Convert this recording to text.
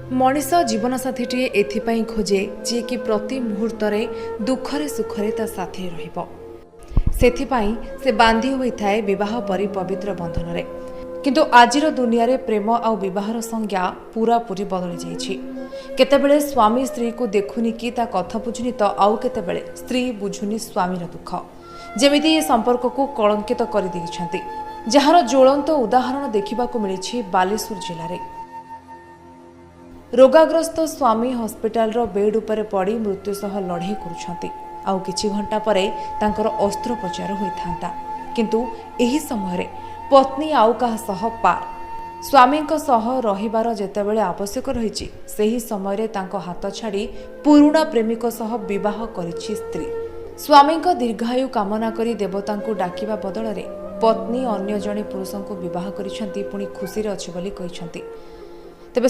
मनीष जीवनसाथीटीए एथिपाई खोजे जी कि प्रति मुहूर्तरे दुखरे सुखरे ता साथी रहिबो। सेथिपाई से बांधी होइथाए विवाह परि पवित्र बंधन रे। किंतु आजिर दुनिया रे प्रेम आउ विवाहर संज्ञा पूरा पूरी बदली जाइछि। केतेबेले स्वामी स्त्री को देखुनी कि ता कथा बुझुनी तो आउ केतेबेले स्त्री बुझुनी स्वामीर दुख। जेमिति ए संपर्क को कलंकित कर दैछन्ति, जहार ज्वलंत उदाहरण देखिबाकू मिलिछि बालेश्वर जिल्ला रे। रोगाग्रस्त स्वामी हस्पिटाल बेड उपरे पड़ी मृत्यु सह लड़ाई करुछन्ति। आउ किछि घंटा परे तांकर अस्त्रोपचार होइथांता, किंतु एही समय रे पत्नी आउ काहा सह पार। स्वामींक सह रहिबार जेतेबेले आवश्यक रहिछि, सेही समय रे तांको हाथ छाड़ी पुरुणा प्रेमिक सह विवाह करिछि स्त्री। स्वामींक दीर्घायु कामना करी देवतांकु डाकिबा बदल रे पत्नी अन्य जणे पुरुषंकु विवाह करिछन्ति, पुणी खुशी रे अछि बोली कहिछन्ति। तेबे